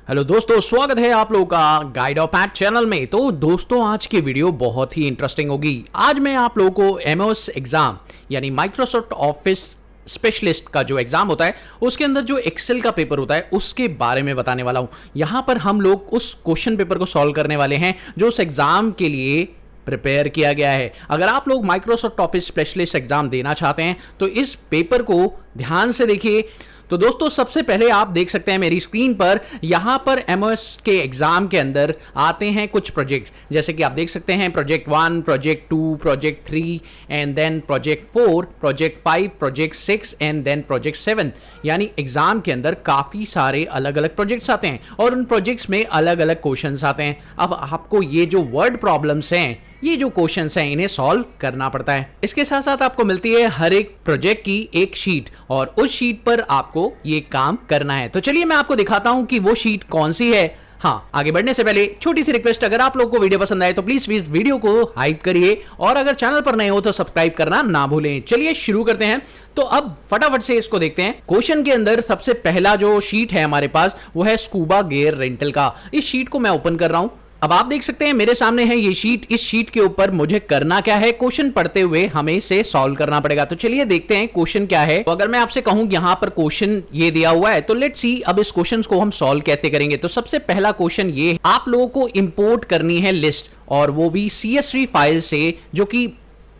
Hello दोस्तों, स्वागत है आप लोगों का गाइड ऑफ मैथ चैनल में। तो दोस्तों, आज की वीडियो बहुत ही इंटरेस्टिंग होगी। आज मैं आप लोगों को एमओएस एग्जाम यानी माइक्रोसॉफ्ट ऑफिस स्पेशलिस्ट का जो एग्जाम होता है उसके अंदर जो एक्सेल का पेपर होता है उसके बारे में बताने वाला हूं। यहां पर हम लोग उस क्वेश्चन पेपर को सॉल्व करने वाले हैं जो उस एग्जाम के लिए प्रिपेयर किया गया है। अगर आप लोग माइक्रोसॉफ्ट ऑफिस स्पेशलिस्ट एग्जाम देना चाहते हैं तो इस पेपर को ध्यान से देखिए। तो दोस्तों, सबसे पहले आप देख सकते हैं मेरी स्क्रीन पर, यहां पर एमओएस के एग्जाम के अंदर आते हैं कुछ प्रोजेक्ट, जैसे कि आप देख सकते हैं project 1, project 2, project 3 and then project 4, project 5, project 6 and then project 7। यानी एग्जाम के अंदर काफी सारे अलग अलग प्रोजेक्ट्स आते हैं और उन प्रोजेक्ट्स में अलग अलग क्वेश्चंस आते हैं। अब आपको ये जो वर्ड प्रॉब्लम्स हैं, ये जो क्वेश्चंस हैं, इन्हें सॉल्व करना पड़ता है। इसके साथ साथ आपको मिलती है हर एक प्रोजेक्ट की एक शीट और उस शीट पर आपको ये काम करना है। तो चलिए मैं आपको दिखाता हूं कि वो शीट कौन सी है। हाँ, आगे बढ़ने से पहले छोटी सी रिक्वेस्ट, अगर आप लोगों को वीडियो पसंद आए तो प्लीज वीडियो को हाइप करिए और अगर चैनल पर नए हो तो सब्सक्राइब करना ना भूलें। चलिए शुरू करते हैं। तो अब फटाफट से इसको देखते हैं। क्वेश्चन के अंदर सबसे पहला जो शीट है हमारे पास वो है स्कूबा गियर रेंटल का। इस शीट को मैं ओपन कर रहा हूं। अब आप देख सकते हैं मेरे सामने है ये शीट। इस शीट के ऊपर मुझे करना क्या है, क्वेश्चन पढ़ते हुए हमें इसे सॉल्व करना पड़ेगा। तो चलिए देखते हैं क्वेश्चन क्या है। तो अगर मैं आपसे कहूं यहां पर क्वेश्चन ये दिया हुआ है तो लेट्स सी अब इस क्वेश्चन को हम सॉल्व कैसे करेंगे। तो सबसे पहला क्वेश्चन ये है, आप लोगों को इंपोर्ट करनी है लिस्ट और वो भी CSV फाइल से, जो कि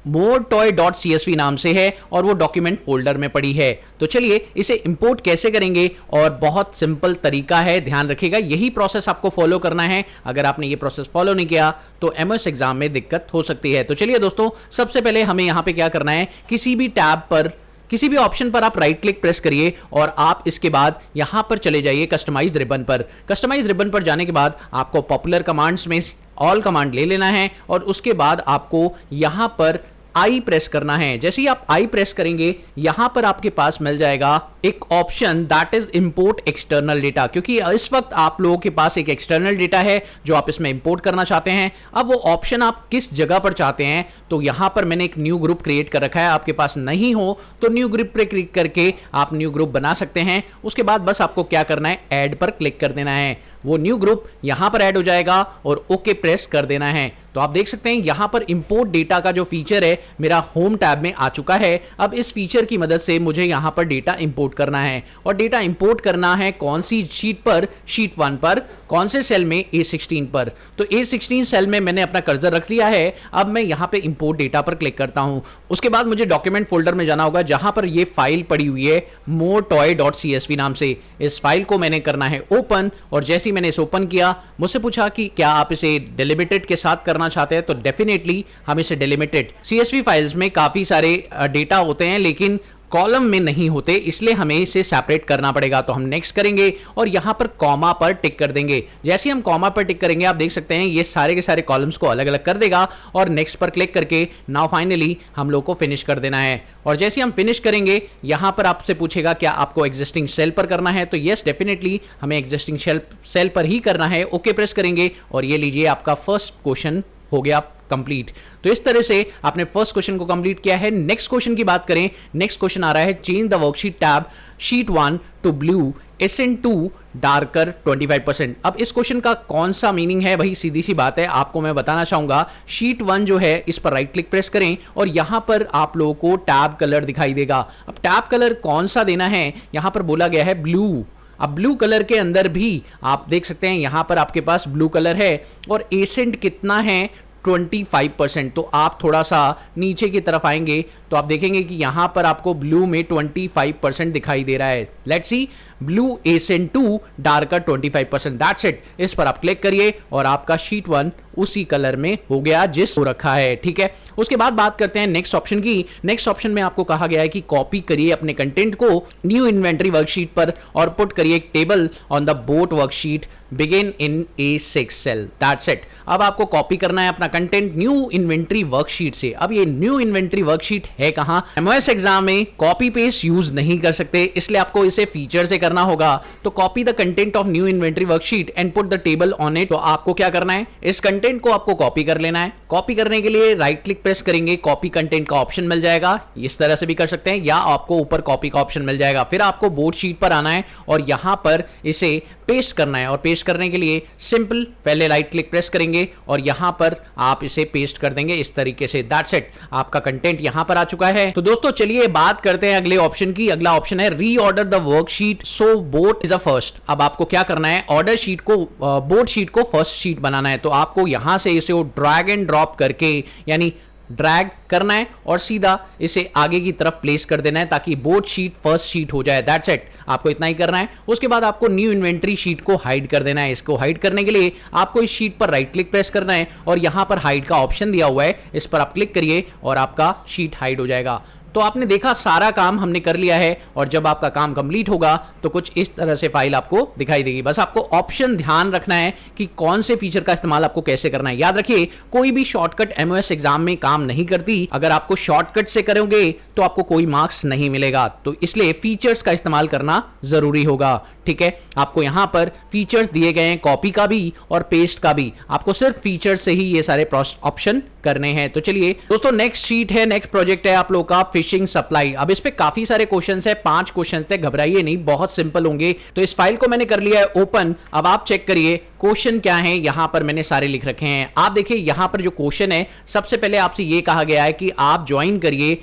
moretoy.csv नाम से है और वो डॉक्यूमेंट फोल्डर में पड़ी है। तो चलिए इसे इंपोर्ट कैसे करेंगे, और बहुत सिंपल तरीका है, ध्यान रखिएगा यही प्रोसेस आपको फॉलो करना है। अगर आपने ये प्रोसेस फॉलो नहीं किया तो एमओएस एग्जाम में दिक्कत हो सकती है। तो चलिए दोस्तों, सबसे पहले हमें यहां पे क्या करना है, किसी भी टैब पर, किसी भी ऑप्शन पर आप राइट क्लिक प्रेस करिए और आप इसके बाद यहां पर चले जाइए कस्टमाइज रिबन पर। कस्टमाइज रिबन पर जाने के बाद आपको पॉपुलर कमांड्स में ऑल कमांड ले लेना है और उसके बाद आपको यहां पर आई प्रेस करना है। जैसे ही आप आई प्रेस करेंगे यहां पर आपके पास मिल जाएगा एक option, that is import external data, क्योंकि इस वक्त आप लोगों के पास एक एक्सटर्नल डेटा है जो आप इसमें इंपोर्ट करना चाहते हैं। अब वो ऑप्शन आप किस जगह पर चाहते हैं, तो यहां पर मैंने एक न्यू ग्रुप क्रिएट कर रखा है। आपके पास नहीं हो तो न्यू ग्रुप पे क्लिक करके आप न्यू ग्रुप बना सकते हैं। उसके बाद बस आपको क्या करना है, ऐड पर क्लिक कर देना है। वो न्यू ग्रुप यहां पर ऐड हो जाएगा और ओके प्रेस कर देना है। तो आप देख सकते हैं यहां पर इंपोर्ट डेटा का जो फीचर है मेरा होम टैब में आ चुका है। अब इस फीचर की मदद से मुझे यहां पर डेटा इंपोर्ट करना है और डेटा इंपोर्ट करना है कौन सी शीट पर, शीट 1 पर, कौन से सेल में, A16 पर। तो A16 सेल में मैंने अपना कर्सर रख लिया है। अब मैं यहां पे इंपोर्ट डेटा पर क्लिक करता हूं। उसके बाद मुझे डॉक्यूमेंट फोल्डर में जाना होगा जहां पर ये फाइल पड़ी हुई है moretoy.csv नाम से। इस फाइल को मैंने करना है ओपन और जैसे ही मैंने इसे ओपन किया मुझसे पूछा कि क्या आप इसे डिलिमिटेड के साथ करना चाहते हैं, तो डेफिनेटली हम इसे डिलिमिटेड, CSV फाइल्स में काफी सारे डेटा होते हैं लेकिन कॉलम में नहीं होते, इसलिए हमें इसे सेपरेट करना पड़ेगा। तो हम नेक्स्ट करेंगे और यहां पर कॉमा पर टिक कर देंगे। जैसे ही हम कॉमा पर टिक करेंगे आप देख सकते हैं ये सारे के सारे कॉलम्स को अलग अलग कर देगा और नेक्स्ट पर क्लिक करके नाउ फाइनली हम लोग को फिनिश कर देना है। और जैसे हम फिनिश करेंगे यहां पर आपसे पूछेगा क्या आपको एग्जिस्टिंग सेल पर करना है, तो यस डेफिनेटली हमें एग्जिस्टिंग सेल पर ही करना है। ओके प्रेस करेंगे और ये लीजिए आपका फर्स्ट क्वेश्चन हो गया कंप्लीट। तो इस तरह से आपने फर्स्ट क्वेश्चन को कंप्लीट किया है। नेक्स्ट क्वेश्चन की बात करें, नेक्स्ट क्वेश्चन आ रहा है, change the worksheet tab sheet 1 to blue, SN2 darker 25%। अब इस क्वेश्चन का कौन सा मीनिंग है, वही सीधी सी बात है, आपको मैं बताना चाहूंगा। शीट 1 जो है इस पर राइट क्लिक प्रेस करें और यहां पर आप लोगों को टैब कलर दिखाई देगा। अब टैब कलर कौन सा देना है, यहां पर बोला गया है ब्लू। अब ब्लू कलर के अंदर भी आप देख सकते हैं यहां पर आपके पास ब्लू कलर है और एसेंट कितना है, 25%। तो आप थोड़ा सा नीचे की तरफ आएंगे तो आप देखेंगे कि यहां पर आपको ब्लू में 25% दिखाई दे रहा है। Let's see, blue SN2 darker 25%, that's it. इस पर आप क्लिक करिए और आपका शीट 1 उसी कलर में हो गया जिस हो रखा है, ठीक है। उसके बाद बात करते हैं नेक्स्ट ऑप्शन की। नेक्स्ट ऑप्शन में आपको कहा गया है कि कॉपी करिए अपने कंटेंट को न्यू इन्वेंटरी वर्कशीट पर और पुट करिए एक table on the boat worksheet begin in A6 cell, that's it. अब आपको कॉपी करना है अपना कंटेंट न्यू इन्वेंटरी वर्कशीट से। अब ये न्यू इन्वेंटरी वर्कशीट है कहां, एमओएस एग्जाम में कॉपी पेस्ट यूज नहीं कर सकते, इसलिए आपको इसे फीचर से करना होगा। तो copy the content of new inventory worksheet and put the table on it. तो आपको क्या करना है, इस कंटेंट को आपको कॉपी कर लेना है कॉपी करने के लिए राइट क्लिक प्रेस करेंगे, कॉपी कंटेंट का ऑप्शन मिल जाएगा, इस तरह से भी कर सकते हैं, या आपको ऊपर कॉपी का ऑप्शन मिल जाएगा। फिर आपको बोर्ड शीट पर आना है और यहां पर इसे पेस्ट करना है, और पेस्ट करने के लिए सिंपल पहले राइट क्लिक प्रेस करेंगे और यहां पर आप इसे पेस्ट कर देंगे इस तरीके से। दैट्स इट, आपका कंटेंट यहां पर आ चुका है। तो दोस्तों चलिए बात करते हैं अगले ऑप्शन की। अगला ऑप्शन है reorder the worksheet so board is a first. अब आपको क्या करना है, ऑर्डर शीट को बोर्ड शीट को फर्स्ट शीट बनाना है। तो आपको यहां से इसे ड्रैग एंड ड्रॉप करके, यानी ड्रैग करना है और सीधा इसे आगे की तरफ प्लेस कर देना है ताकि बोर्ड शीट फर्स्ट शीट हो जाए। दैट्स इट, आपको इतना ही करना है। उसके बाद आपको न्यू इन्वेंटरी शीट को हाइड कर देना है। इसको हाइड करने के लिए आपको इस शीट पर राइट क्लिक प्रेस करना है और यहां पर हाइड का ऑप्शन दिया हुआ है, इस पर आप क्लिक करिए और आपका शीट हाइड हो जाएगा। तो आपने देखा सारा काम हमने कर लिया है, और जब आपका काम कंप्लीट होगा तो कुछ इस तरह से फाइल आपको दिखाई देगी। बस आपको ऑप्शन ध्यान रखना है कि कौन से फीचर का इस्तेमाल आपको कैसे करना है। याद रखिए, कोई भी शॉर्टकट एमओएस एग्जाम में काम नहीं करती। अगर आपको शॉर्टकट से करोगे तो आपको कोई मार्क्स नहीं मिलेगा, तो इसलिए फीचर्स का इस्तेमाल करना जरूरी होगा। ठीक है, आपको यहां पर फीचर्स दिए गए हैं, कॉपी का भी और पेस्ट का भी। आपको सिर्फ फीचर्स से ही ये सारे ऑप्शन करने हैं। तो चलिए दोस्तों, नेक्स्ट शीट है, नेक्स्ट प्रोजेक्ट है आप लोगों का फिशिंग सप्लाई। अब इस पे काफी सारे क्वेश्चंस है, 5 क्वेश्चंस है, घबराइए नहीं, बहुत सिंपल होंगे। तो इस फाइल को मैंने कर लिया है ओपन। अब आप चेक करिए क्वेश्चन क्या है, यहां पर मैंने सारे लिख रखे हैं। आप देखिए यहां पर जो क्वेश्चन है, सबसे पहले आपसे यह कहा गया है कि आप ज्वाइन करिए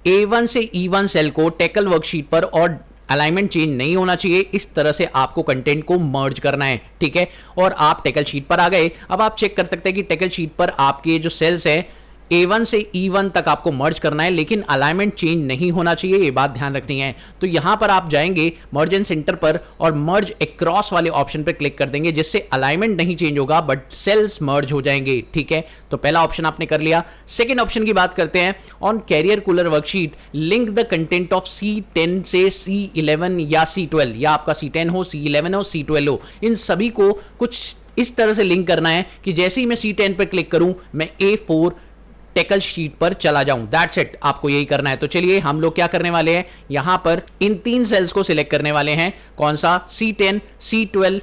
A1 से E1 सेल को टेकल वर्कशीट पर और अलाइनमेंट चेंज नहीं होना चाहिए। इस तरह से आपको कंटेंट को मर्ज करना है। ठीक है, और आप टेकल शीट पर आ गए। अब आप चेक कर सकते हैं कि टेकल शीट पर आपके जो सेल्स है A1 से E1 तक आपको मर्ज करना है, लेकिन अलाइनमेंट चेंज नहीं होना चाहिए, ये बात ध्यान रखनी है। तो यहां पर आप जाएंगे मर्ज एंड सेंटर पर और मर्ज अक्रॉस वाले ऑप्शन पर क्लिक कर देंगे, जिससे अलाइनमेंट नहीं चेंज होगा बट सेल्स मर्ज हो जाएंगे। ठीक है, तो पहला ऑप्शन आपने कर लिया। सेकेंड ऑप्शन की बात करते हैं, on carrier cooler worksheet link the content of C10 से C11 या C12, या आपका C10 हो, C11 हो, C12 हो, इन सभी को कुछ इस तरह से लिंक करना है कि जैसे ही मैं C10 पर क्लिक करूं मैं A4 टेकल शीट पर चला जाऊं। दैट्स इट, आपको यही करना है। तो चलिए हम लोग क्या करने वाले हैं, यहां पर इन 3 सेल्स को सिलेक्ट करने वाले हैं। कौन सा, C10, C12,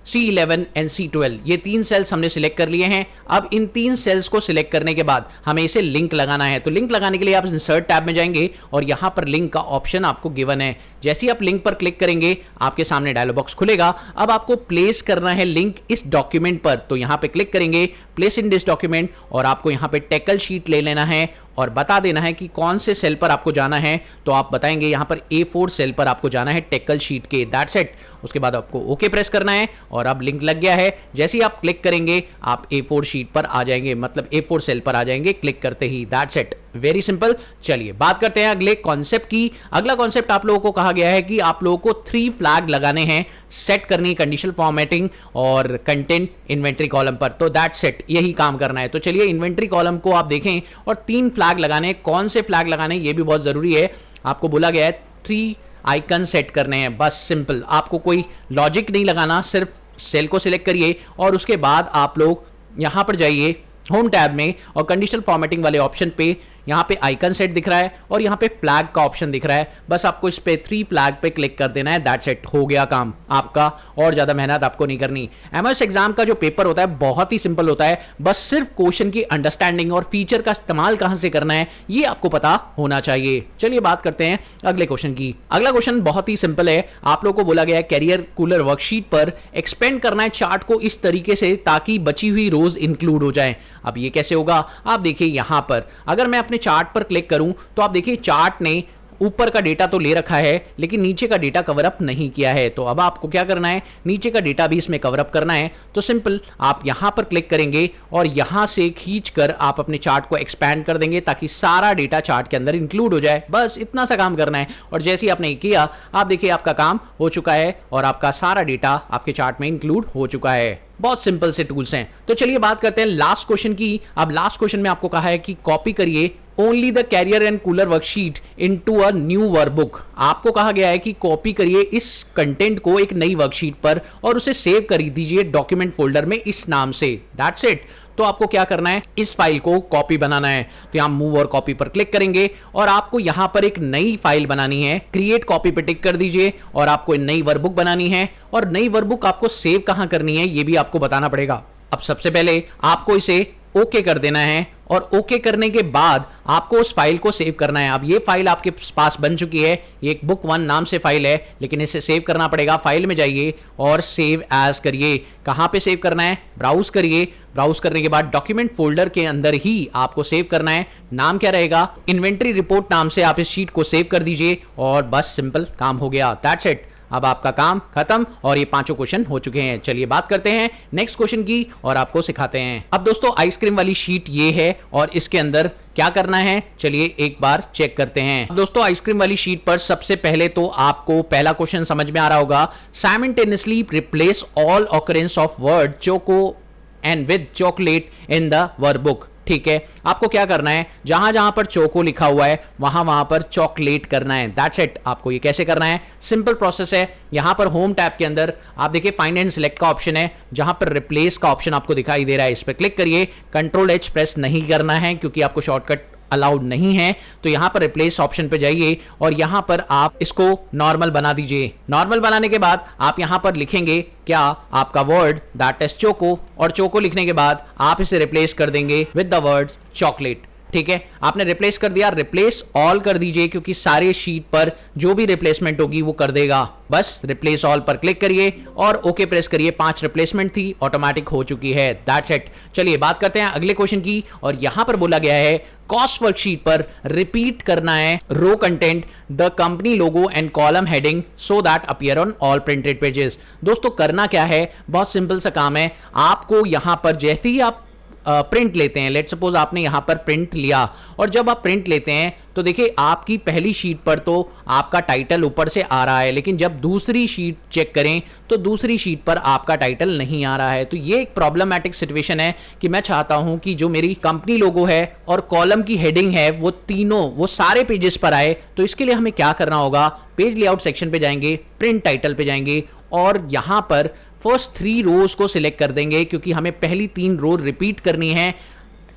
C11 and C12, ये 3 सेल्स हमने सिलेक्ट कर लिए हैं। अब इन 3 सेल्स को सिलेक्ट करने के बाद हमें इसे लिंक लगाना है। तो लिंक लगाने के लिए आप इंसर्ट टैब में जाएंगे और यहां पर लिंक का ऑप्शन आपको गिवन है। जैसे ही आप लिंक पर क्लिक करेंगे आपके सामने डायलॉग बॉक्स खुलेगा। अब आपको प्लेस करना है लिंक इस डॉक्यूमेंट पर, तो यहां पे क्लिक करेंगे प्लेस इन दिस डॉक्यूमेंट, और आपको यहां पे टेकल शीट ले लेना है और बता देना है कि कौन से सेल पर आपको जाना है। तो आप बताएंगे यहां पर A4 सेल पर आपको जाना है टेकल शीट के। दैट्स इट, उसके बाद आपको ओके प्रेस करना है और अब लिंक लग गया है। जैसे ही आप क्लिक करेंगे आप A4 शीट पर आ जाएंगे, मतलब A4 सेल पर आ जाएंगे क्लिक करते ही। That's it, very simple. चलिए बात करते हैं अगले कॉन्सेप्ट की। अगला कॉन्सेप्ट आप लोगों को कहा गया है कि आप लोगों को 3 फ्लैग लगाने हैं, सेट करनी है कंडीशनल फॉर्मेटिंग और कंटेंट इन्वेंट्री कॉलम पर। तो दैट्स इट, यही काम करना है। तो चलिए इन्वेंट्री कॉलम को आप देखें और 3 फ्लैग लगाने हैं। कौन से फ्लैग लगाने हैं ये भी बहुत जरूरी है। आपको बोला गया है 3 आइकन सेट करने हैं, बस सिंपल, आपको कोई लॉजिक नहीं लगाना, सिर्फ सेल को सिलेक्ट करिए और उसके बाद आप लोग यहां पर जाइए होम टैब में और कंडीशनल फॉर्मेटिंग वाले ऑप्शन पे यहाँ पे आइकन सेट दिख रहा है और यहाँ पे फ्लैग का ऑप्शन दिख रहा है। बस आपको इस पे 3 फ्लैग पे क्लिक कर देना है। दैट्स इट, हो गया काम आपका, और ज्यादा मेहनत आपको नहीं करनी। एमएस एग्जाम का जो पेपर होता है बहुत ही सिंपल होता है, बस सिर्फ क्वेश्चन की अंडरस्टैंडिंग और फीचर का इस्तेमाल कहां से करना है ये आपको पता होना चाहिए। चलिए बात करते हैं अगले क्वेश्चन की। अगला क्वेश्चन बहुत ही सिंपल है। आप लोग को बोला गया है कैरियर कूलर वर्कशीट पर एक्सपेंड करना है चार्ट को इस तरीके से ताकि बची हुई रोज इंक्लूड हो जाए। अब ये कैसे होगा, आप देखिए यहां पर अगर मैं अपने चार्ट पर क्लिक करूं तो आप देखिए चार्ट ने ऊपर का डेटा तो ले रखा है लेकिन नीचे का डेटा कवर अप नहीं किया है। तो अब आपको क्या करना है, नीचे का डेटा भी इसमें कवर अप करना है। तो सिंपल आप यहां पर क्लिक करेंगे और यहां से खींचकर आप अपने चार्ट को एक्सपैंड कर देंगे ताकि सारा डेटा चार्ट के अंदर इंक्लूड हो जाए। बस इतना सा काम करना है और जैसे ही आपने किया आप देखिए आपका काम हो चुका है और आपका सारा डेटा आपके चार्ट में इंक्लूड हो चुका है। बहुत सिंपल से टूल्स हैं। तो चलिए बात करते हैं लास्ट क्वेश्चन की। अब लास्ट क्वेश्चन में आपको कहा है कि कॉपी करिए only the carrier and cooler worksheet into a new workbook. आपको कहा गया है कि कॉपी करिए इस कंटेंट को एक नई वर्कशीट पर और उसे सेव कर दीजिए डॉक्यूमेंट फोल्डर में इस नाम से। That's it. तो आपको क्या करना है, इस फाइल को कॉपी बनाना है। तो यहां मूव और कॉपी पर क्लिक करेंगे और आपको यहां पर एक नई फाइल बनानी है। क्रिएट कॉपी पे टिक कर दीजिए और आपको नई वर्कबुक बनानी है और नई वर्कबुक आपको सेव कहां करनी है ये भी आपको बताना पड़ेगा। अब सबसे पहले आपको इसे ओके कर देना है और ओके करने के बाद आपको उस फाइल को सेव करना है। अब ये फाइल आपके पास बन चुकी है, ये एक बुक 1 नाम से फाइल है, लेकिन इसे सेव करना पड़ेगा। फाइल में जाइए और सेव एज करिए। कहां पे सेव करना है? ब्राउज करिए। ब्राउज करने के बाद डॉक्यूमेंट फोल्डर के अंदर ही आपको सेव करना है। नाम क्या रहेगा? इन्वेंटरी रिपोर्ट नाम से आप इस शीट को सेव कर दीजिए और बस सिंपल काम हो गया। That's it. अब आपका काम खत्म और ये 5 क्वेश्चन हो चुके हैं। चलिए बात करते हैं नेक्स्ट क्वेश्चन की और आपको सिखाते हैं। अब दोस्तों आइसक्रीम वाली शीट ये है और इसके अंदर क्या करना है, चलिए एक बार चेक करते हैं। अब दोस्तों आइसक्रीम वाली शीट पर सबसे पहले तो आपको पहला क्वेश्चन समझ में आ रहा होगा, simultaneously replace all occurrence of word choco and with chocolate in the workbook. ठीक है, आपको क्या करना है, जहां जहां पर चोको लिखा हुआ है वहां वहां पर चॉकलेट करना है। That's it. आपको ये कैसे करना है? सिंपल प्रोसेस है। यहां पर होम टैब के अंदर आप देखिए फाइंड एंड सिलेक्ट का ऑप्शन है, जहां पर रिप्लेस का ऑप्शन आपको दिखाई दे रहा है, इस पर क्लिक करिए। कंट्रोल एच प्रेस नहीं करना है क्योंकि आपको शॉर्टकट अलाउड नहीं है। तो यहां पर रिप्लेस ऑप्शन पे जाइए और यहां पर आप इसको नॉर्मल बना दीजिए। नॉर्मल बनाने के बाद आप यहां पर लिखेंगे क्या, आपका वर्ड दैट इज चोको, और चोको लिखने के बाद आप इसे रिप्लेस कर देंगे विद द वर्ड चॉकलेट। ठीक है, आपने रिप्लेस कर दिया। रिप्लेस ऑल कर दीजिए क्योंकि सारे शीट पर जो भी रिप्लेसमेंट होगी वो कर देगा। बस रिप्लेस ऑल पर क्लिक करिए और ओके प्रेस करिए। 5 रिप्लेसमेंट थी, ऑटोमेटिक हो चुकी है। That's it. चलिए बात करते हैं अगले क्वेश्चन की और यहां पर बोला गया है कॉस्ट वर्कशीट पर रिपीट करना है row content the company logo and column heading so that appear on all printed pages. दोस्तों करना क्या है, बहुत सिंपल सा काम है। आपको यहां पर जैसे ही आप प्रिंट लेते हैं, लेट सपोज आपने यहां पर प्रिंट लिया और जब आप प्रिंट लेते हैं तो देखिए आपकी पहली शीट पर तो आपका टाइटल ऊपर से आ रहा है, लेकिन जब दूसरी शीट चेक करें तो दूसरी शीट पर आपका टाइटल नहीं आ रहा है। तो ये एक प्रॉब्लमैटिक सिचुएशन है कि मैं चाहता हूं कि जो मेरी कंपनी लोगो है और कॉलम की हेडिंग है वो तीनों वो सारे पेजेस पर आए। तो इसके लिए हमें क्या करना होगा, पेज लेआउट सेक्शन पे जाएंगे, प्रिंट टाइटल पे जाएंगे और यहां पर फर्स्ट 3 रोज को सिलेक्ट कर देंगे क्योंकि हमें पहली 3 रो रिपीट करनी है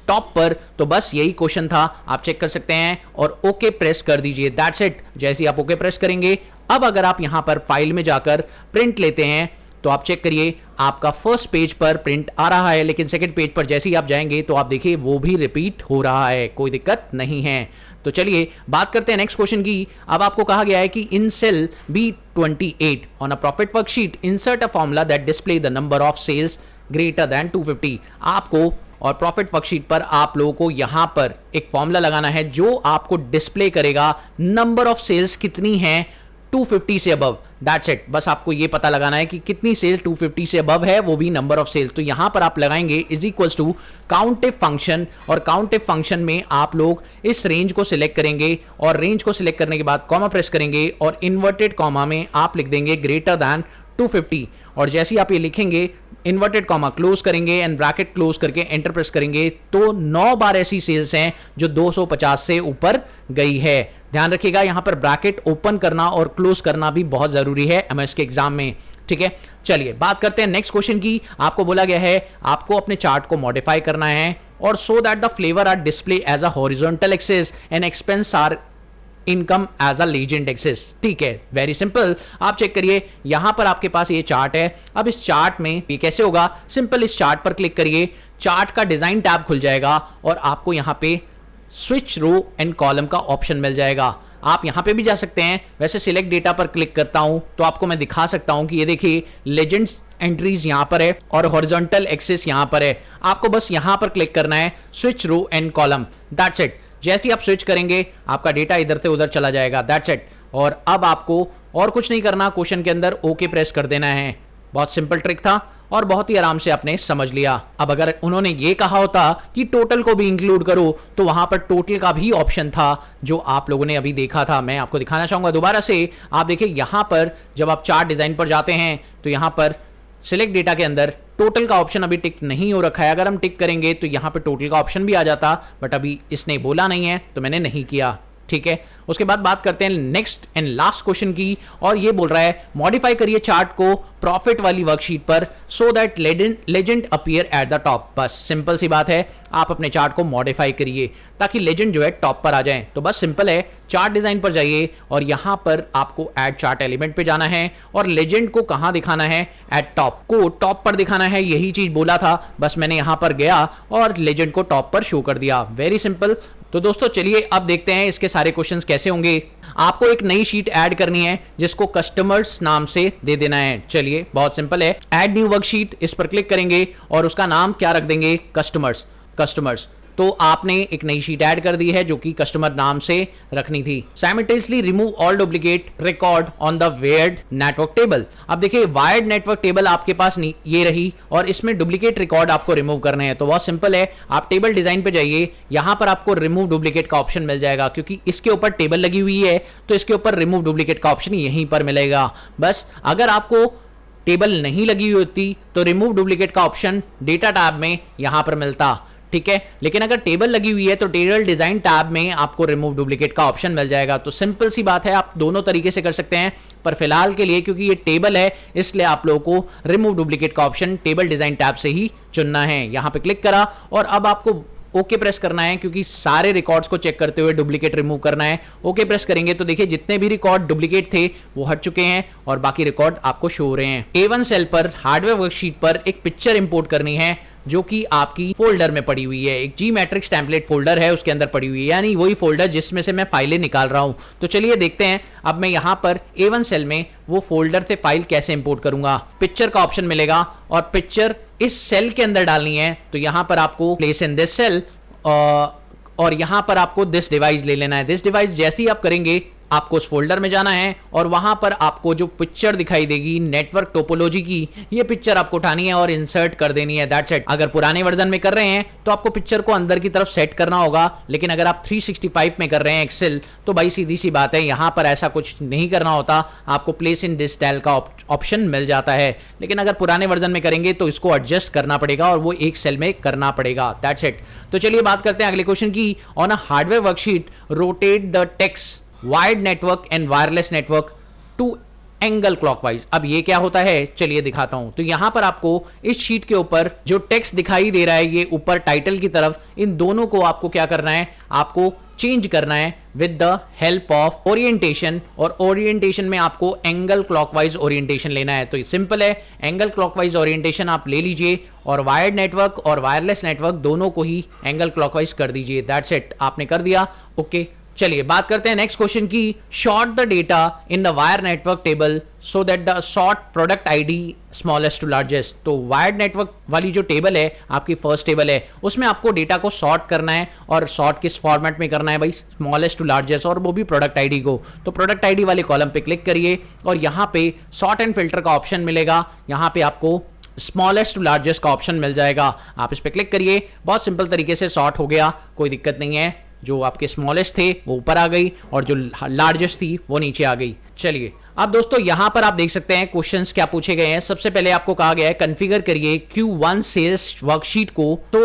टॉप पर। तो बस यही क्वेश्चन था, आप चेक कर सकते हैं और ओके प्रेस कर दीजिए। That's it. जैसे ही आप ओके प्रेस करेंगे, अब अगर आप यहां पर फाइल में जाकर प्रिंट लेते हैं तो आप चेक करिए आपका फर्स्ट पेज पर प्रिंट आ रहा है, लेकिन सेकंड पेज पर जैसे ही आप जाएंगे तो आप देखिए वो भी रिपीट हो रहा है, कोई दिक्कत नहीं है। तो चलिए बात करते हैं नेक्स्ट क्वेश्चन की। अब आपको कहा गया है कि in cell B28 on a profit worksheet insert a formula that display the number of sales greater than 250। आपको और प्रॉफिट वर्कशीट पर आप लोगों को यहां पर एक फॉर्मूला लगाना है जो आपको डिस्प्ले करेगा नंबर ऑफ सेल्स कितनी है 250 से अबव। That's it. बस आपको ये पता लगाना है कि कितनी सेल 250 से अबव है, वो भी नंबर ऑफ सेल्स। तो यहां पर आप लगाएंगे इज इक्वल्स टू काउंटिव फंक्शन, और काउंटिव फंक्शन में आप लोग इस रेंज को सिलेक्ट करेंगे और रेंज को सिलेक्ट करने के बाद कॉमा प्रेस करेंगे और इन्वर्टेड कॉमा में आप लिख देंगे ग्रेटर दैन 250। और जैसे ही आप ये लिखेंगे इन्वर्टेड कॉमा क्लोज करेंगे एंड ब्रैकेट क्लोज करके एंटर प्रेस करेंगे तो 9 बार ऐसी सेल्स हैं जो 250 से ऊपर गई है। ध्यान रखिएगा यहां पर ब्रैकेट ओपन करना और क्लोज करना भी बहुत जरूरी है एमएस के एग्जाम में। ठीक है, चलिए बात करते हैं नेक्स्ट क्वेश्चन की। आपको बोला गया है आपको अपने चार्ट को मॉडिफाई करना है और so that the flavour are display as a horizontal axis and expense are income as a legend axis. ठीक है, वेरी सिंपल। आप चेक करिए यहां पर आपके पास ये चार्ट है। अब इस चार्ट में ये कैसे होगा, सिंपल इस चार्ट पर क्लिक करिए, चार्ट का डिजाइन टैब खुल जाएगा और आपको यहां पे स्विच रो एंड कॉलम का ऑप्शन मिल जाएगा। आप यहां पे भी जा सकते हैं। वैसे सिलेक्ट डेटा पर क्लिक करता हूं तो आपको मैं दिखा सकता हूं कि ये देखिए लेजेंड्स एंट्रीज यहां पर है और हॉरिजॉन्टल एक्सिस यहां पर है। आपको बस यहां पर क्लिक करना है switch row and column. That's it. जैसे ही आप स्विच करेंगे आपका डेटा इधर से उधर चला जाएगा। That's it. और अब आपको और कुछ नहीं करना, क्वेश्चन के अंदर ओके प्रेस कर देना है। बहुत सिंपल ट्रिक था और बहुत ही आराम से आपने समझ लिया। अब अगर उन्होंने ये कहा होता कि टोटल को भी इंक्लूड करो तो वहां पर टोटल का भी ऑप्शन था जो आप लोगों ने अभी देखा था। मैं आपको दिखाना चाहूंगा दोबारा से। आप देखिए यहां पर जब आप चार्ट डिजाइन पर जाते हैं तो यहां पर सिलेक्ट डेटा के अंदर टोटल का ऑप्शन अभी टिक नहीं हो रखा है। अगर हम टिक करेंगे तो यहां पे टोटल का ऑप्शन भी आ जाता, बट अभी इसने बोला नहीं है तो मैंने नहीं किया। ठीक है। उसके बाद बात करते हैं नेक्स्ट एंड लास्ट क्वेश्चन की, और ये बोल रहा है मॉडिफाई करिए चार्ट को प्रॉफिट वाली वर्कशीट पर so that legend appear at the top. बस सिंपल सी बात है, आप अपने चार्ट को मॉडिफाई करिए ताकि लेजेंड जो है टॉप पर आ जाए। तो बस सिंपल है, चार्ट डिजाइन पर जाइए और यहां पर आपको ऐड चार्ट एलिमेंट पे जाना है और लेजेंड को कहां दिखाना है, एट टॉप को टॉप पर दिखाना है। यही चीज बोला था, बस मैंने यहां पर गया और लेजेंड को टॉप पर शो कर दिया। Very simple. तो दोस्तों चलिए अब देखते हैं इसके सारे क्वेश्चंस कैसे होंगे। आपको एक नई शीट ऐड करनी है जिसको कस्टमर्स नाम से दे देना है। चलिए बहुत सिंपल है, ऐड न्यू वर्कशीट, इस पर क्लिक करेंगे और उसका नाम क्या रख देंगे, कस्टमर्स। तो आपने एक नई शीट ऐड कर दी है जो कि कस्टमर नाम से रखनी थी। Simultaneously remove all duplicate record on the wired network table. अब देखिए वायर्ड नेटवर्क टेबल आपके पास नहीं, ये रही, और इसमें डुप्लीकेट रिकॉर्ड आपको रिमूव करने हैं। तो बहुत सिंपल है, आप टेबल डिजाइन पे जाइए, यहां पर आपको रिमूव डुप्लीकेट का ऑप्शन मिल जाएगा। क्योंकि इसके ऊपर टेबल लगी हुई है तो इसके ऊपर रिमूव डुप्लीकेट का ऑप्शन यहीं पर मिलेगा। बस अगर आपको टेबल नहीं लगी हुई होती तो रिमूव डुप्लीकेट का ऑप्शन डेटा टैब में यहां पर मिलता, ठीक है। लेकिन अगर टेबल लगी हुई है तो टेबल डिजाइन टैब में आपको रिमूव डुप्लीकेट का ऑप्शन मिल जाएगा। तो सिंपल सी बात है, आप दोनों तरीके से कर सकते हैं, पर फिलहाल के लिए क्योंकि ये टेबल है इसलिए आप लोगों को रिमूव डुप्लीकेट का ऑप्शन टेबल डिजाइन टैब से ही चुनना है। यहां पे क्लिक करा और अब आपको ओके प्रेस करना है क्योंकि सारे रिकॉर्ड्स को चेक करते हुए डुप्लीकेट रिमूव करना है। ओके प्रेस करेंगे तो देखिए जितने भी रिकॉर्ड डुप्लीकेट थे वो हट चुके हैं और बाकी रिकॉर्ड आपको शो हो रहे हैं। A1 सेल पर हार्डवेयर वर्कशीट पर एक पिक्चर इंपोर्ट करनी है जो कि आपकी फोल्डर में पड़ी हुई है। एक जी मैट्रिक्स टेम्पलेट फोल्डर है उसके अंदर पड़ी हुई है, यानी वही फोल्डर जिसमें से मैं फाइलें निकाल रहा हूं। तो चलिए देखते हैं अब मैं यहां पर A1 सेल में वो फोल्डर से फाइल कैसे इंपोर्ट करूंगा। पिक्चर का ऑप्शन मिलेगा और पिक्चर इस सेल के अंदर डालनी है। तो यहां पर आपको प्लेस इन दिस सेल और यहां पर आपको दिस डिवाइस ले लेना है। दिस डिवाइस जैसे ही आप करेंगे आपको उस फोल्डर में जाना है और वहां पर आपको जो पिक्चर दिखाई देगी नेटवर्क टोपोलॉजी की, ये पिक्चर आपको उठानी है और इंसर्ट कर देनी है। That's it. अगर पुराने वर्जन में कर रहे हैं तो आपको पिक्चर को अंदर की तरफ सेट करना होगा, लेकिन अगर आप 365 में कर रहे हैं एक्सेल तो भाई सीधी सी बात है यहां पर ऐसा कुछ नहीं करना होता, आपको प्लेस इन दिस सेल का ऑप्शन मिल जाता है। लेकिन अगर पुराने वर्जन में करेंगे तो इसको एडजस्ट करना पड़ेगा और वो एक सेल में करना पड़ेगा। That's it. तो चलिए बात करते हैं अगले क्वेश्चन की। On a hardware worksheet rotate the text wired network and wireless network to angle clockwise. अब ये क्या होता है चलिए दिखाता हूं। तो यहां पर आपको इस शीट के ऊपर जो टेक्स्ट दिखाई दे रहा है ये ऊपर टाइटल की तरफ, इन दोनों को आपको क्या करना है, आपको चेंज करना है with the help of orientation. और ओरिएंटेशन में आपको एंगल क्लॉकवाइज ओरिएंटेशन लेना है। तो सिंपल है, एंगल क्लॉकवाइज ओरिएंटेशन आप ले लीजिए और वायर्ड नेटवर्क और वायरलेस नेटवर्क दोनों को ही एंगल क्लॉकवाइज कर दीजिए। दैट्स इट, आपने कर दिया। ओके चलिए बात करते हैं नेक्स्ट क्वेश्चन की। Sort the data in the wire network table so that the sort product ID smallest to largest. तो वायर्ड नेटवर्क वाली जो टेबल है आपकी फर्स्ट टेबल है, उसमें आपको डेटा को सॉर्ट करना है और सॉर्ट किस फॉर्मेट में करना है भाई, स्मॉलेस्ट टू लार्जेस्ट, और वो भी प्रोडक्ट आईडी को। तो प्रोडक्ट आईडी वाले कॉलम पे क्लिक करिए और यहाँ पे सॉर्ट एंड फिल्टर का ऑप्शन मिलेगा। यहाँ पे आपको स्मॉलेस्ट टू लार्जेस्ट का ऑप्शन मिल जाएगा, आप इस पर क्लिक करिए। बहुत सिंपल तरीके से सॉर्ट हो गया, कोई दिक्कत नहीं है। जो आपके स्मॉलेस्ट थे वो ऊपर आ गई और जो लार्जेस्ट थी वो नीचे आ गई। चलिए अब दोस्तों यहां पर आप देख सकते हैं क्वेश्चंस क्या पूछे गए हैं। सबसे पहले आपको कहा गया है कॉन्फ़िगर करिए Q1 सेल्स वर्कशीट को तो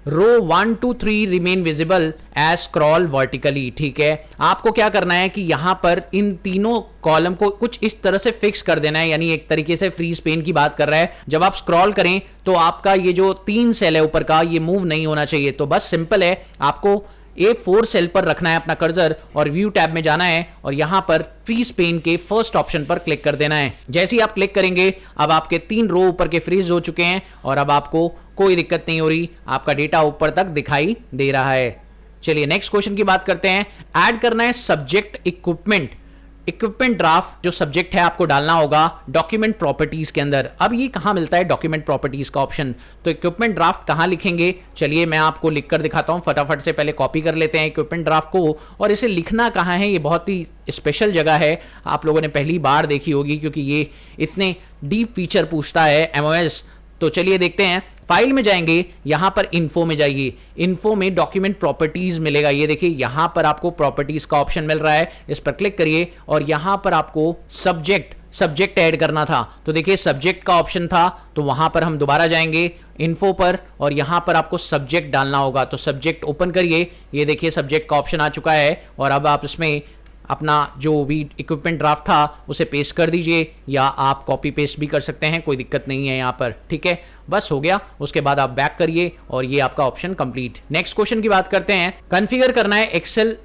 row 1 2 3 remain visible as scroll vertically. ठीक है, आपको क्या करना है कि यहां पर इन तीनों कॉलम को कुछ इस तरह से फिक्स कर देना है, यानी एक तरीके से फ्री स्पेन की बात कर रहा है। जब आप स्क्रॉल करें तो आपका ये जो 3 सेल है ऊपर का ये मूव नहीं होना चाहिए। तो बस सिंपल है, आपको A4 सेल पर रखना है अपना कर्सर और व्यू टैब में जाना है और यहां पर फ्री स्पेन के फर्स्ट ऑप्शन पर क्लिक कर देना है। जैसे ही आप क्लिक करेंगे अब आपके 3 रो ऊपर के फ्रीज हो चुके हैं और अब आपको कोई दिक्कत नहीं हो रही, आपका डेटा ऊपर तक दिखाई दे रहा है। चलिए नेक्स्ट क्वेश्चन की बात करते हैं। ऐड करना है सब्जेक्ट इक्विपमेंट ड्राफ्ट, जो सब्जेक्ट है आपको डालना होगा डॉक्यूमेंट प्रॉपर्टीज के अंदर। अब ये कहां मिलता है डॉक्यूमेंट प्रॉपर्टीज का ऑप्शन, तो इक्विपमेंट ड्राफ्ट कहां लिखेंगे चलिए मैं आपको लिखकर दिखाता हूं। फटाफट से पहले कॉपी कर लेते हैं इक्विपमेंट ड्राफ्ट को, और इसे लिखना कहां है, ये बहुत ही स्पेशल जगह है, आप लोगों ने पहली बार देखी होगी क्योंकि ये इतने डीप फीचर पूछता है MOS। तो चलिए देखते हैं, फाइल में जाएंगे, यहां पर इन्फो में जाइए, इन्फो में डॉक्यूमेंट प्रॉपर्टीज मिलेगा। ये देखिए यहां पर आपको प्रॉपर्टीज का ऑप्शन मिल रहा है, इस पर क्लिक करिए और यहां पर आपको सब्जेक्ट सब्जेक्ट ऐड करना था, तो देखिए सब्जेक्ट का ऑप्शन था, तो वहां पर हम दोबारा जाएंगे इन्फो पर और यहां पर आपको सब्जेक्ट डालना होगा। तो सब्जेक्ट ओपन करिए, ये देखिए सब्जेक्ट का ऑप्शन आ चुका है और अब आप इसमें अपना जो भी इक्विपमेंट ड्राफ्ट था उसे पेस्ट कर दीजिए, या आप कॉपी पेस्ट भी कर सकते हैं, कोई दिक्कत नहीं है यहाँ पर। ठीक है, बस हो गया। उसके बाद आप बैक करिए और ये आपका ऑप्शन कंप्लीट। नेक्स्ट क्वेश्चन की बात करते हैं। कॉन्फ़िगर करना है एक्सेल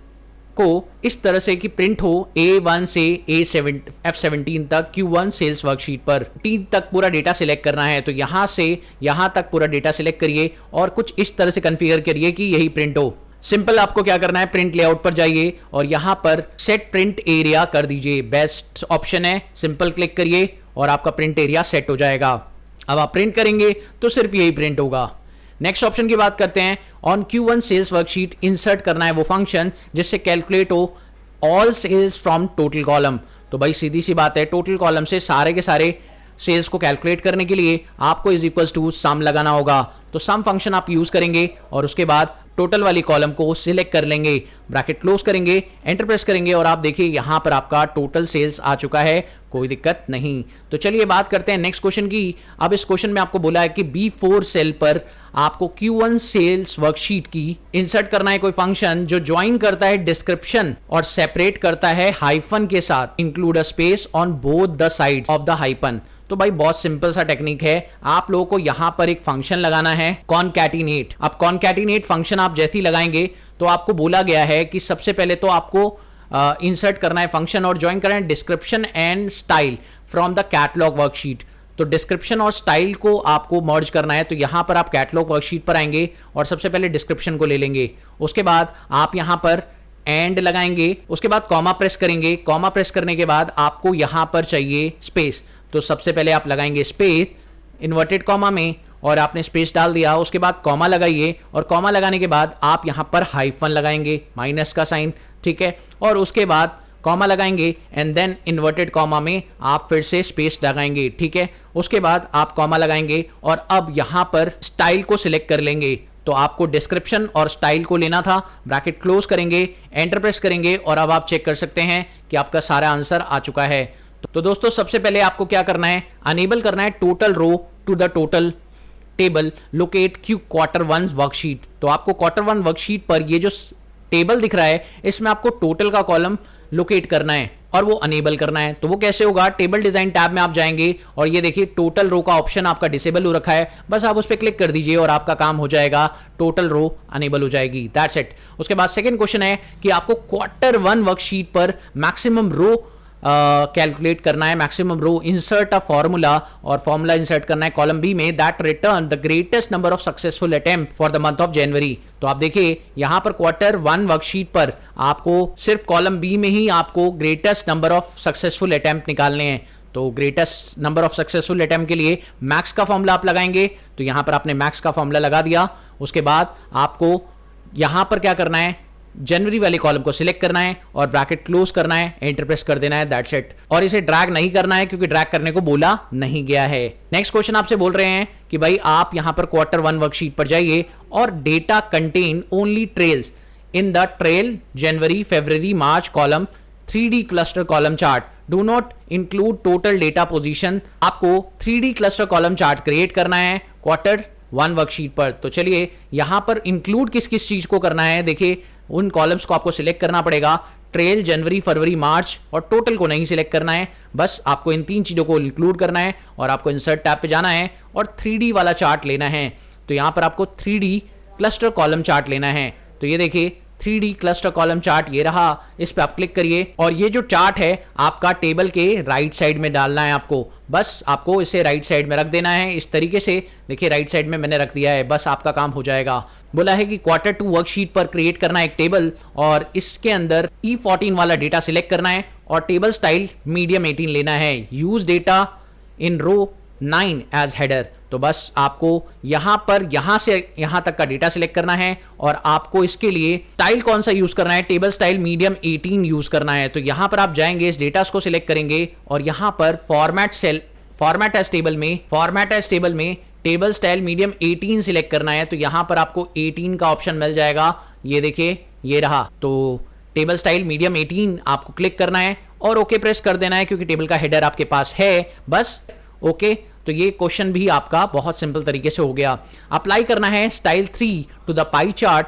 को इस तरह से कि प्रिंट हो A1 से F17 तक Q1 सेल्स वर्कशीट पर। 3 तक पूरा डेटा सिलेक्ट करना है, तो यहां से यहां तक पूरा डेटा सिलेक्ट करिए और कुछ इस तरह से कॉन्फ़िगर करिए कि यही प्रिंट हो। सिंपल आपको क्या करना है, प्रिंट लेआउट पर जाइए और यहां पर सेट प्रिंट एरिया कर दीजिए, बेस्ट ऑप्शन है। सिंपल क्लिक करिए और आपका प्रिंट एरिया सेट हो जाएगा। अब आप प्रिंट करेंगे तो सिर्फ यही प्रिंट होगा। नेक्स्ट ऑप्शन की बात करते हैं। On Q1 sales worksheet insert करना है वो फंक्शन जिससे कैलकुलेट हो all sales from total column. तो भाई सीधी सी बात है, टोटल कॉलम से सारे के सारे सेल्स को कैलकुलेट करने के लिए आपको इज इक्वल्स टू सम लगाना होगा। तो सम फंक्शन आप यूज करेंगे और उसके बाद टोटल वाली कॉलम को सिलेक्ट कर लेंगे, ब्रैकेट क्लोज करेंगे, एंटर प्रेस करेंगे और आप देखिए यहां पर आपका टोटल सेल्स आ चुका है, कोई दिक्कत नहीं। तो चलिए बात करते हैं नेक्स्ट क्वेश्चन की। अब इस क्वेश्चन में आपको बोला है कि B4 सेल पर आपको Q1 सेल्स वर्कशीट की इंसर्ट करना है कोई फंक्शन जो ज्वाइन करता है डिस्क्रिप्शन और सेपरेट करता है हाइफन के साथ, include a space on both the sides of the hyphen. तो भाई बहुत सिंपल सा टेक्निक है, आप लोगों को यहां पर एक फंक्शन लगाना है कॉनकैटिनेट। अब कॉनकैटिनेट फंक्शन आप जैसे ही लगाएंगे तो आपको बोला गया है कि सबसे पहले तो आपको इंसर्ट करना है फंक्शन और ज्वाइन करना है description and style from the catalogue worksheet. तो डिस्क्रिप्शन और स्टाइल को आपको मर्ज करना है, तो यहां पर आप कैटलॉग वर्कशीट पर आएंगे और सबसे पहले डिस्क्रिप्शन को ले लेंगे। उसके बाद आप यहां पर एंड लगाएंगे, उसके बाद कॉमा प्रेस करेंगे। कॉमा प्रेस करने के बाद आपको यहां पर चाहिए स्पेस, तो सबसे पहले आप लगाएंगे स्पेस इन्वर्टेड कॉमा में और आपने स्पेस डाल दिया। उसके बाद कॉमा लगाइए और कॉमा लगाने के बाद आप यहां पर हाइफन लगाएंगे, माइनस का साइन, ठीक है। और उसके बाद कॉमा लगाएंगे एंड देन इन्वर्टेड कॉमा में आप फिर से स्पेस लगाएंगे, ठीक है। उसके बाद आप कॉमा लगाएंगे और अब यहां पर स्टाइल को सिलेक्ट कर लेंगे। तो आपको डिस्क्रिप्शन और स्टाइल को लेना था, ब्रैकेट क्लोज करेंगे, एंटर प्रेस करेंगे और अब आप चेक कर सकते हैं कि आपका सारा आंसर आ चुका है। तो दोस्तों सबसे पहले आपको क्या करना है, अनेबल करना है total row to the total table locate Q1 worksheet. तो आपको Q1 वर्कशीट पर ये जो टेबल दिख रहा है इसमें आपको टोटल का कॉलम लोकेट करना है और वो अनेबल करना है। तो वो कैसे होगा, टेबल डिजाइन टैब में आप जाएंगे और ये देखिए टोटल रो का ऑप्शन आपका डिसेबल हो रखा है, बस आप उस पर क्लिक कर दीजिए और आपका काम हो जाएगा, टोटल रो अनेबल हो जाएगी, दैट्स इट। उसके बाद सेकंड क्वेश्चन है कि आपको Q1 वर्कशीट पर मैक्सिमम रो कैलकुलेट करना है, maximum row, insert a formula और फॉर्मूला इंसर्ट करना है कॉलम बी में that return the greatest number of successful attempt for the month of January. तो आप देखिए यहां पर Q1 वर्कशीट पर आपको सिर्फ कॉलम बी में ही आपको greatest number of successful attempt निकालने हैं। तो greatest number of successful attempt के लिए मैक्स का फॉर्मूला आप लगाएंगे, तो यहां पर आपने मैक्स का फॉर्मूला लगा दिया। उसके बाद आपको यहां पर क्या करना है, जनवरी वाले कॉलम को सिलेक्ट करना है और ब्रैकेट क्लोज करना है, एंटर प्रेस कर देना है, दैट्स इट। और इसे ड्रैग नहीं करना है क्योंकि ड्रैग करने को बोला नहीं गया है। नेक्स्ट क्वेश्चन आपसे बोल रहे हैं कि भाई आप यहां पर Q1 वर्कशीट पर जाइए और data contain only trails in the trail January February March column 3D cluster column chart, do not include total data position. आपको 3D cluster column chart create करना है Q1 वर्कशीट पर। तो चलिए यहां पर इंक्लूड किस किस चीज को करना है, देखिए उन कॉलम्स को आपको सिलेक्ट करना पड़ेगा, ट्रेल जनवरी फरवरी मार्च, और टोटल को नहीं सिलेक्ट करना है, बस आपको इन 3 चीजों को इंक्लूड करना है और आपको इंसर्ट टैब पे जाना है और 3D वाला चार्ट लेना है। तो यहां पर आपको 3D क्लस्टर कॉलम चार्ट लेना है। तो ये देखिए 3D क्लस्टर कॉलम चार्ट ये रहा, इस पे आप क्लिक करिए और ये जो चार्ट है आपका टेबल के राइट साइड में डालना है आपको, बस आपको इसे राइट साइड में रख देना है इस तरीके से। देखिए राइट साइड में मैंने रख दिया है, बस आपका काम हो जाएगा। बोला है कि Q2 वर्कशीट पर क्रिएट करना है एक टेबल और इसके अंदर E14 वाला डेटा सिलेक्ट करना है और टेबल स्टाइल मीडियम 18 लेना है, यूज डेटा इन रो 9 एज हेडर। तो बस आपको यहां पर यहां से यहां तक का डेटा सिलेक्ट करना है और आपको इसके लिए स्टाइल कौन सा यूज करना है, टेबल स्टाइल मीडियम 18 यूज करना है। तो यहां पर आप जाएंगे, इस डेटा को सिलेक्ट करेंगे और यहां पर फॉर्मेट एज टेबल में टेबल स्टाइल मीडियम 18 सिलेक्ट करना है। तो यहां पर आपको 18 का ऑप्शन मिल जाएगा, ये देखिए ये रहा। तो टेबल स्टाइल मीडियम 18 आपको क्लिक करना है और ओके प्रेस कर देना है क्योंकि टेबल का हेडर आपके पास है। बस ओके, तो ये क्वेश्चन भी आपका बहुत सिंपल तरीके से हो गया। अप्लाई करना है style 3 to the pie chart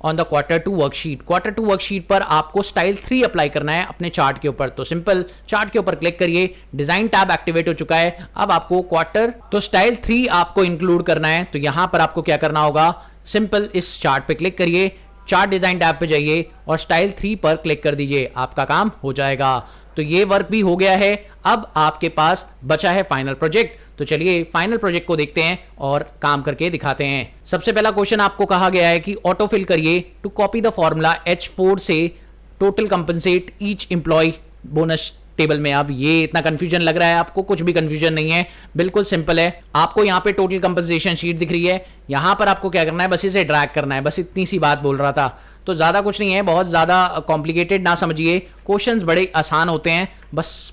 on the quarter 2 worksheet. Quarter 2 worksheet पर आपको स्टाइल 3 अप्लाई करना है अपने चार्ट के ऊपर। तो सिंपल चार्ट के ऊपर क्लिक करिए, डिजाइन टैब एक्टिवेट हो चुका है। अब आपको क्वार्टर तो स्टाइल 3 आपको इंक्लूड करना है। तो यहां पर आपको क्या करना होगा, सिंपल इस चार्ट पे क्लिक करिए, चार्ट डिजाइन टैब पे जाइए और स्टाइल 3 पर क्लिक कर दीजिए, आपका काम हो जाएगा। तो ये वर्क भी हो गया है। अब आपके पास बचा है फाइनल प्रोजेक्ट। तो चलिए फाइनल प्रोजेक्ट को देखते हैं और काम करके दिखाते हैं। सबसे पहला क्वेश्चन आपको कहा गया है कि ऑटो फिल करिए to copy the formula H4 से total compensate each employee bonus table में। अब ये इतना कंफ्यूजन लग रहा है आपको, कुछ भी कंफ्यूजन नहीं है, बिल्कुल सिंपल है। आपको यहाँ पे टोटल कंपनसेशन शीट दिख रही है, यहाँ पर आपको क्या करना है, बस इसे ड्रैग करना है। बस इतनी सी बात बोल रहा था। तो ज्यादा कुछ नहीं है, बहुत ज्यादा कॉम्प्लिकेटेड ना समझिए, क्वेश्चंस बड़े आसान होते हैं, बस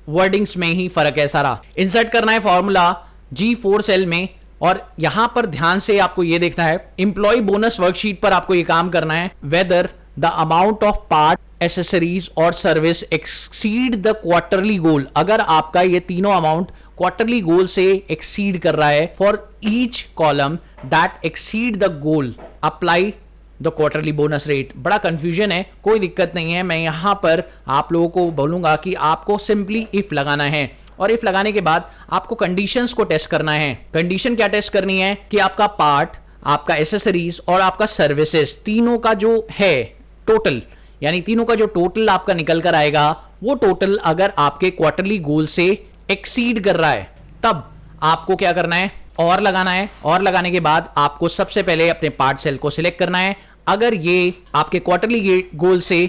वर्डिंग्स में ही फर्क है सारा। इंसर्ट करना है फॉर्मूला G4 सेल में और यहां पर ध्यान से आपको ये देखना है, एम्प्लॉय बोनस वर्कशीट पर आपको ये काम करना है। Whether the amount of part accessories और सर्विस एक्सीड द क्वार्टरली गोल। अगर आपका ये तीनों अमाउंट क्वार्टरली गोल से एक्सीड कर रहा है, for each column that exceed the goal apply the quarterly bonus rate. बड़ा कंफ्यूजन है, कोई दिक्कत नहीं है। मैं यहां पर आप लोगों को बोलूंगा कि आपको सिंपली इफ लगाना है और इफ लगाने के बाद आपको कंडीशंस को टेस्ट करना है। कंडीशन क्या टेस्ट करनी है कि आपका पार्ट, आपका एसेसरीज और आपका सर्विसेज तीनों का जो है टोटल, यानी तीनों का जो टोटल आपका निकल कर आएगा, वो टोटल अगर आपके क्वार्टरली गोल से एक्सीड कर रहा है, तब आपको क्या करना है, और लगाना है। और लगाने के बाद आपको सबसे पहले अपने पार्ट सेल को सिलेक्ट करना है। अगर ये आपके क्वार्टरली गोल से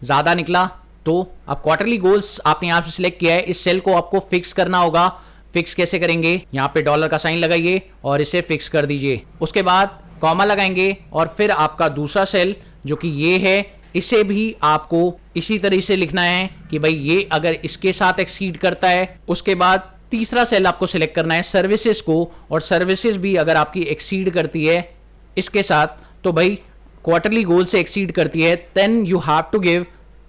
ज्यादा निकला तो अब क्वार्टरली गोल्स आपने यहां से सिलेक्ट किया है, इस सेल को आपको फिक्स करना होगा। फिक्स कैसे करेंगे, यहां पे डॉलर का साइन लगाइए और इसे फिक्स कर दीजिए। उसके बाद कॉमा लगाएंगे और फिर आपका दूसरा सेल जो कि ये है, इसे भी आपको इसी तरह से लिखना है कि भाई ये अगर इसके साथ एक्सीड करता है। उसके बाद तीसरा सेल आपको सिलेक्ट करना है सर्विसेज को, और सर्विसेज भी अगर आपकी एक्सीड करती है इसके साथ, तो भाई क्वार्टरली गोल से एक्सीड करती है, then you have to give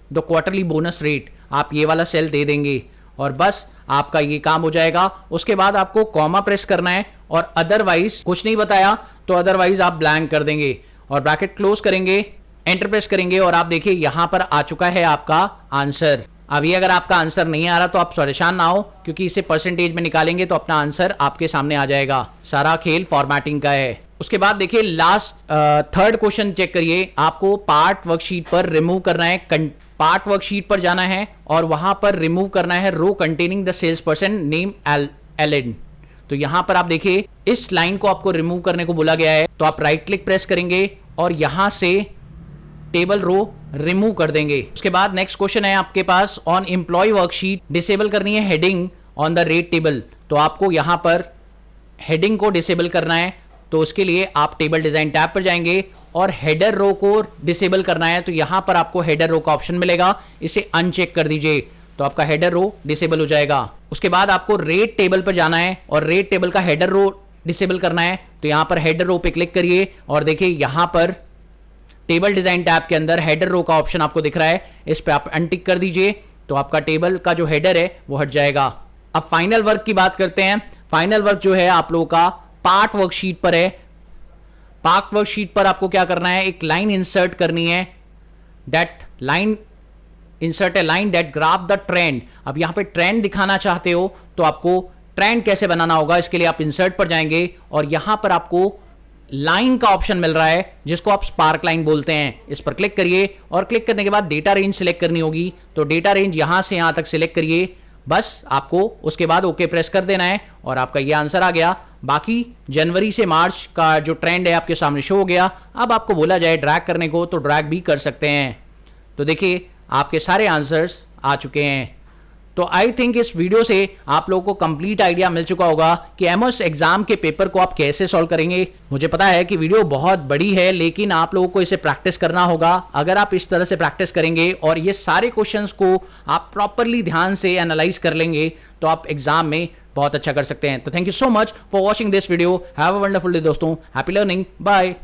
the quarterly bonus rate. आप ये वाला सेल दे देंगे और बस आपका ये काम हो जाएगा। उसके बाद आपको कॉमा प्रेस करना है और अदरवाइज कुछ नहीं बताया तो अदरवाइज आप ब्लैंक कर देंगे और ब्रैकेट क्लोज करेंगे, एंटर प्रेस करेंगे और आप देखिए यहां पर आ चुका है आपका आंसर। अभी अगर आपका आंसर नहीं आ रहा तो आप परेशान ना हो, क्योंकि इसे परसेंटेज में निकालेंगे तो अपना आंसर आपके सामने आ जाएगा। सारा खेल फॉर्मेटिंग का है। उसके बाद देखिए लास्ट थर्ड क्वेश्चन चेक करिए। आपको पार्ट वर्कशीट पर रिमूव करना है, पार्ट वर्कशीट पर जाना है और वहां पर रिमूव करना है row containing the sales person name Alan. तो यहां पर आप देखिए इस लाइन को आपको रिमूव करने को बोला गया है, तो आप राइट क्लिक प्रेस करेंगे और यहां से टेबल रो रिमूव कर देंगे। उसके बाद नेक्स्ट क्वेश्चन है आपके पास, ऑन एम्प्लॉय वर्कशीट डिसेबल करनी है heading on the rate table. तो आपको यहां पर हेडिंग को डिसेबल करना है, तो उसके लिए आप टेबल डिजाइन टैब पर जाएंगे और हेडर रो को डिसेबल करना है। तो यहां पर आपको हेडर रो का ऑप्शन मिलेगा, इसे अनचेक कर दीजिए तो आपका हेडर रो डिसेबल हो जाएगा। उसके बाद आपको रेट टेबल पर जाना है और रेट टेबल का हेडर रो डिसेबल करना है। तो यहां पर हेडर रो पे क्लिक करिए और देखिए यहां पर टेबल डिजाइन टैब के अंदर हेडर रो का ऑप्शन आपको दिख रहा है, इस पे आप अनटिक कर दीजिए तो आपका टेबल का जो हेडर है वो हट जाएगा। अब फाइनल वर्क की बात करते हैं। फाइनल वर्क जो है आप लोगों का पार्ट वर्कशीट पर है। पार्ट वर्कशीट पर आपको क्या करना है, एक लाइन इंसर्ट करनी है, that line insert A line that graph the trend. अब यहां पे ट्रेंड दिखाना चाहते हो तो आपको ट्रेंड कैसे बनाना होगा, इसके लिए आप इंसर्ट पर जाएंगे और यहां पर आपको लाइन का ऑप्शन मिल रहा है जिसको आप स्पार्क लाइन बोलते हैं, इस पर क्लिक करिए और क्लिक करने के बाद डेटा रेंज सिलेक्ट करनी होगी। तो डेटा रेंज यहां से यहां तक सिलेक्ट करिए, बस आपको उसके बाद ओके प्रेस कर देना है और आपका ये आंसर आ गया। बाकी जनवरी से मार्च का जो ट्रेंड है आपके सामने शो हो गया। अब आपको बोला जाए ड्रैग करने को तो ड्रैग भी कर सकते हैं। तो देखिए आपके सारे आंसर्स आ चुके हैं। तो आई थिंक इस वीडियो से आप लोगों को कंप्लीट आइडिया मिल चुका होगा कि एमओएस एग्जाम के पेपर को आप कैसे सॉल्व करेंगे। मुझे पता है कि वीडियो बहुत बड़ी है, लेकिन आप लोगों को इसे प्रैक्टिस करना होगा। अगर आप इस तरह से प्रैक्टिस करेंगे और ये सारे क्वेश्चंस को आप प्रॉपरली ध्यान से एनालाइज कर लेंगे तो आप एग्जाम में बहुत अच्छा कर सकते हैं। तो thank you so much for watching this video. Have a wonderful day दोस्तों। Happy learning. बाय।